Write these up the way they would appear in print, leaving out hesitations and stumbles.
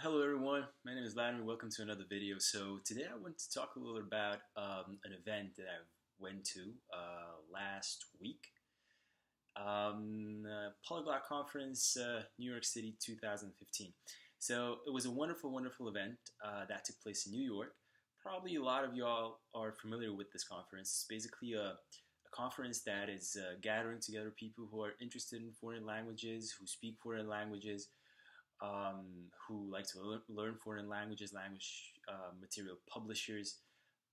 Hello everyone, my name is Vladimir. Welcome to another video. So today I want to talk a little about an event that I went to last week. Polyglot Conference, New York City 2015. So it was a wonderful event that took place in New York. Probably a lot of y'all are familiar with this conference. It's basically a conference that is gathering together people who are interested in foreign languages, who speak foreign languages, who like to learn foreign languages, language material publishers,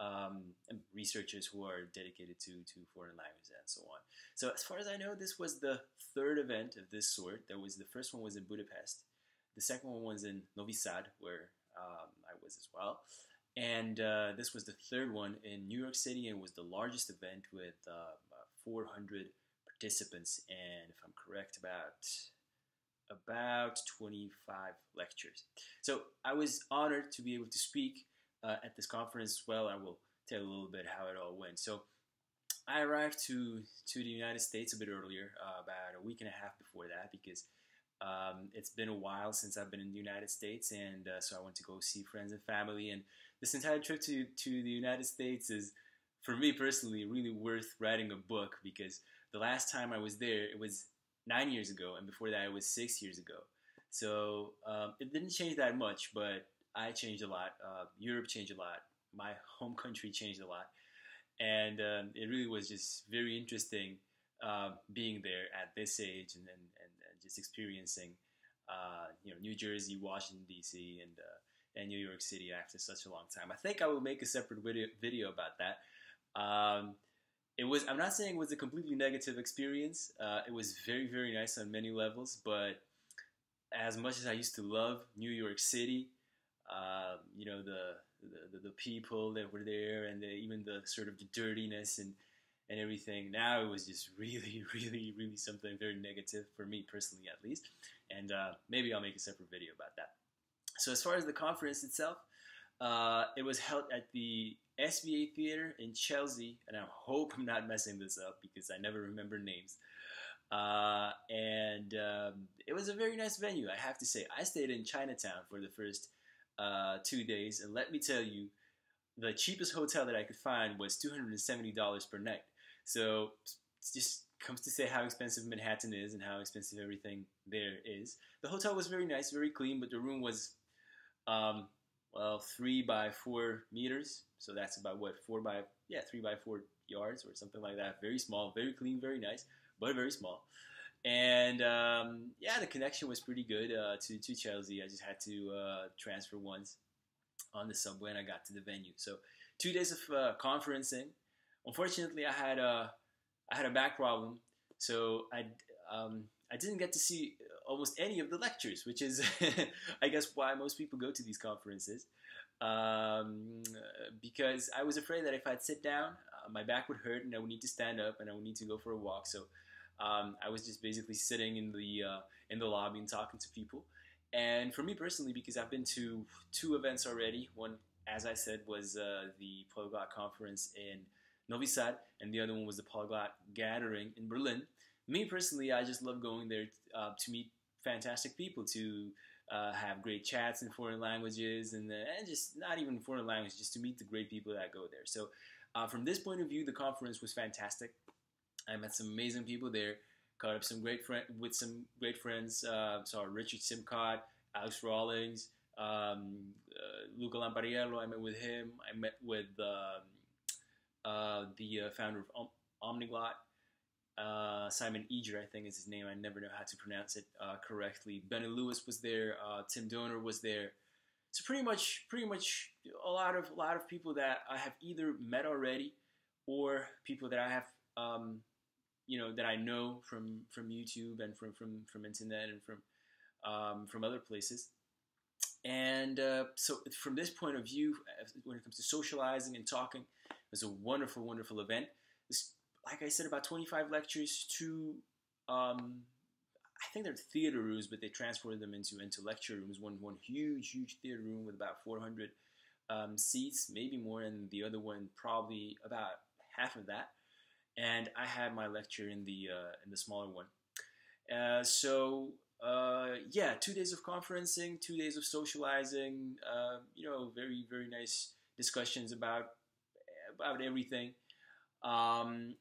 and researchers who are dedicated to foreign languages and so on. So as far as I know, this was the third event of this sort. The first one was in Budapest. The second one was in Novi Sad, where I was as well. And this was the third one in New York City, and was the largest event with 400 participants, and if I'm correct, about 25 lectures. So I was honored to be able to speak at this conference as well. I will tell you a little bit how it all went. So I arrived to the United States a bit earlier, about a week and a half before that, because it's been a while since I've been in the United States, and so I went to go see friends and family. And this entire trip to the United States is, for me personally, really worth writing a book, because the last time I was there, it was 9 years ago, and before that it was 6 years ago. So it didn't change that much, but I changed a lot. Europe changed a lot. My home country changed a lot, and it really was just very interesting being there at this age, and just experiencing New Jersey, Washington D.C., and New York City after such a long time. I think I will make a separate video about that. I'm not saying it was a completely negative experience. It was very nice on many levels, but as much as I used to love New York City, the people that were there, and even the sort of the dirtiness and everything, now it was just really something very negative for me personally, at least. And maybe I'll make a separate video about that. So as far as the conference itself, it was held at the SVA Theater in Chelsea, and I hope I'm not messing this up because I never remember names. It was a very nice venue, I have to say. I stayed in Chinatown for the first 2 days, and let me tell you, the cheapest hotel that I could find was $270 per night. So it just comes to say how expensive Manhattan is and how expensive everything there is. The hotel was very nice, very clean, but the room was 3 by 4 meters. So that's about what, 3 by 4 yards or something like that. Very small, very clean, very nice, but very small. And the connection was pretty good to Chelsea. I just had to transfer once on the subway, and I got to the venue. So 2 days of conferencing. Unfortunately, I had a back problem, so I didn't get to see almost any of the lectures, which is, I guess, why most people go to these conferences. Because I was afraid that if I'd sit down, my back would hurt, and I would need to stand up, and I would need to go for a walk. So I was just basically sitting in the lobby and talking to people. And for me personally, because I've been to 2 events already. One, as I said, was the Polyglot Conference in Novi Sad, and the other one was the Polyglot Gathering in Berlin. Me personally, I just love going there to meet fantastic people, to have great chats in foreign languages, and just not even foreign language, just to meet the great people that go there. So from this point of view, the conference was fantastic. I met some amazing people there, caught up with some great friends. Saw Richard Simcott, Alex Rawlings, Luca Lampariello. I met with him. I met with the founder of Omniglot. Simon Eger, I think is his name. I never know how to pronounce it correctly. Benny Lewis was there. Tim Donor was there. So pretty much a lot of people that I have either met already, or people that I have that I know from YouTube and from internet and from other places. And so from this point of view, when it comes to socializing and talking, it was a wonderful event. Like I said, about 25 lectures, I think they're theater rooms, but they transferred them into lecture rooms. One huge theater room with about 400 seats, maybe more, and the other one probably about half of that. And I had my lecture in the smaller one. So yeah, 2 days of conferencing, 2 days of socializing. Very very nice discussions about everything. And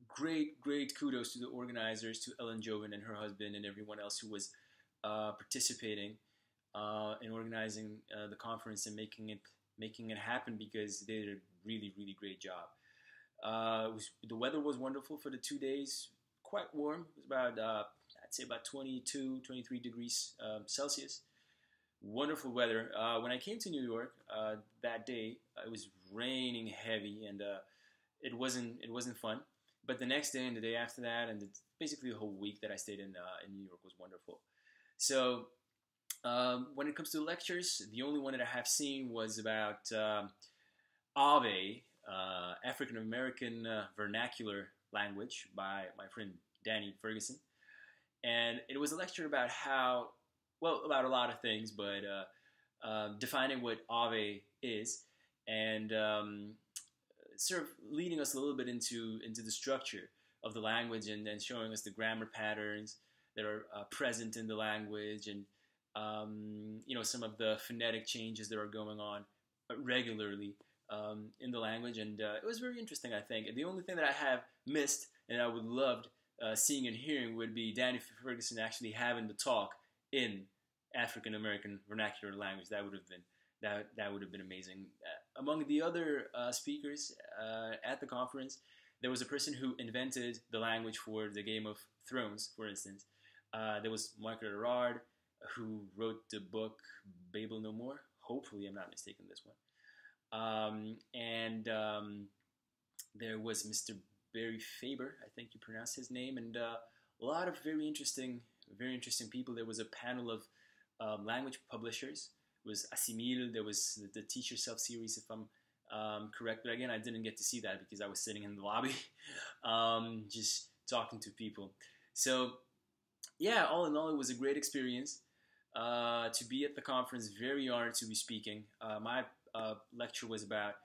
great kudos to the organizers, to Ellen Joven and her husband, and everyone else who was participating in organizing the conference and making it happen, because they did a really really great job. The weather was wonderful for the 2 days, quite warm. It was about I'd say about 22, 23 degrees Celsius. Wonderful weather. When I came to New York that day, it was raining heavy, and it wasn't fun. But the next day and the day after that, and basically the whole week that I stayed in New York was wonderful. So when it comes to lectures, the only one that I have seen was about Ave, African American vernacular language, by my friend Danny Ferguson. And it was a lecture about about a lot of things, but defining what Ave is, and sort of leading us a little bit into the structure of the language, and then showing us the grammar patterns that are present in the language, and some of the phonetic changes that are going on regularly in the language. And it was very interesting, I think. And the only thing that I have missed, and I would love seeing and hearing, would be Danny Ferguson actually having the talk in African American vernacular language. That would have been amazing. Among the other speakers at the conference, there was a person who invented the language for the Game of Thrones, for instance. There was Michael Gerard, who wrote the book Babel No More. Hopefully, I'm not mistaken this one. And there was Mr. Barry Faber, I think you pronounce his name, and a lot of very interesting people. There was a panel of language publishers. It was Assimil. There was the Teach Yourself series, if I'm correct. But again, I didn't get to see that because I was sitting in the lobby, just talking to people. So, yeah, all in all, it was a great experience to be at the conference. Very honored to be speaking. My lecture was about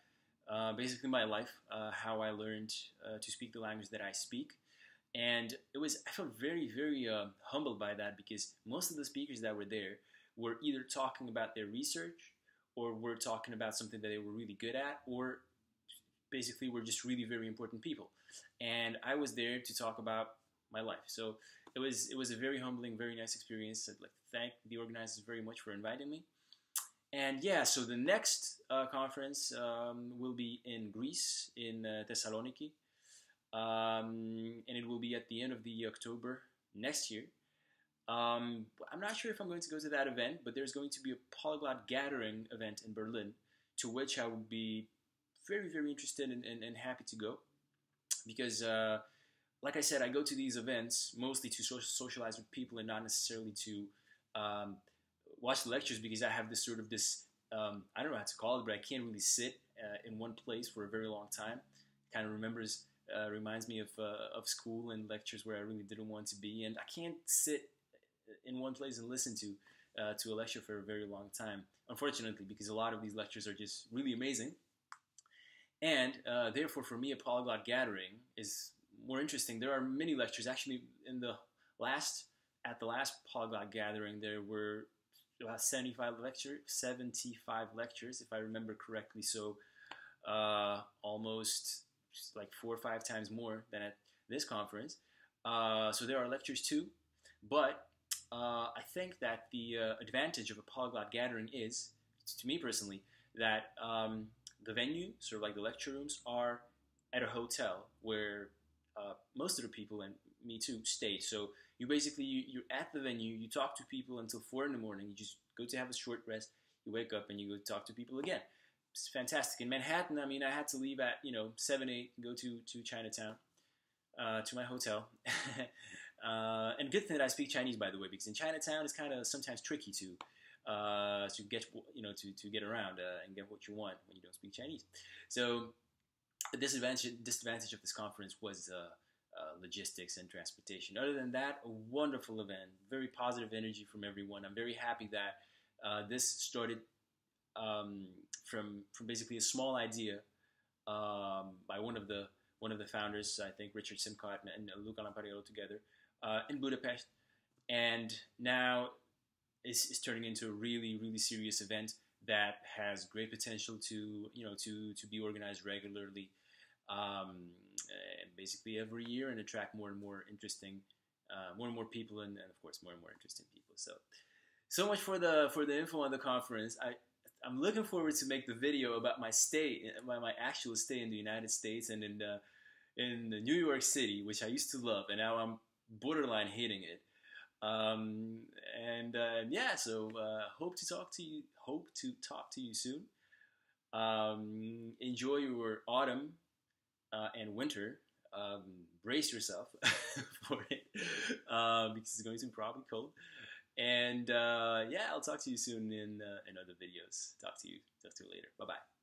basically my life, how I learned to speak the language that I speak. And I felt very, very humbled by that, because most of the speakers that were there were either talking about their research, or were talking about something that they were really good at, or basically were just really very important people. And I was there to talk about my life. So it was a very humbling, very nice experience. I'd like to thank the organizers very much for inviting me. And yeah, so the next conference will be in Greece, in Thessaloniki. And it will be at the end of the October next year. I'm not sure if I'm going to go to that event, but there's going to be a Polyglot Gathering event in Berlin, to which I would be very, very interested and happy to go. Because, like I said, I go to these events mostly to socialize with people, and not necessarily to watch the lectures, because I have this I don't know how to call it, but I can't really sit in one place for a very long time. Kind of reminds me of school and lectures where I really didn't want to be, and I can't sit in one place and listen to a lecture for a very long time, unfortunately, because a lot of these lectures are just really amazing. And therefore, for me, a Polyglot Gathering is more interesting. There are many lectures. Actually, at the last Polyglot Gathering, there were about 75 lectures, if I remember correctly. So almost like 4 or 5 times more than at this conference. So there are lectures too, but I think that the advantage of a Polyglot Gathering is, to me personally, that the venue, sort of like the lecture rooms, are at a hotel where most of the people, and me too, stay. So you're at the venue, you talk to people until 4 in the morning, you just go to have a short rest, you wake up and you go talk to people again. It's fantastic. In Manhattan, I mean, I had to leave at 7, 8, and go to Chinatown, to my hotel. And good thing that I speak Chinese, by the way, because in Chinatown it's kind of sometimes tricky to get to get around and get what you want when you don't speak Chinese. So the disadvantage of this conference was logistics and transportation. Other than that, a wonderful event, very positive energy from everyone. I'm very happy that this started from basically a small idea by one of the founders, I think Richard Simcott and Luca Lamparello together. in Budapest, and now it's turning into a really, really serious event that has great potential to to be organized regularly, basically every year, and attract more and more interesting, more and more people, and of course more and more interesting people. So much for the info on the conference. I'm looking forward to make the video about my stay, my actual stay in the United States and in New York City, which I used to love, and now I'm borderline hating it. Yeah, so hope to talk to you. Hope to talk to you soon. Enjoy your autumn and winter. Brace yourself for it because it's going to be probably cold. And yeah, I'll talk to you soon in other videos. Talk to you later. Bye bye.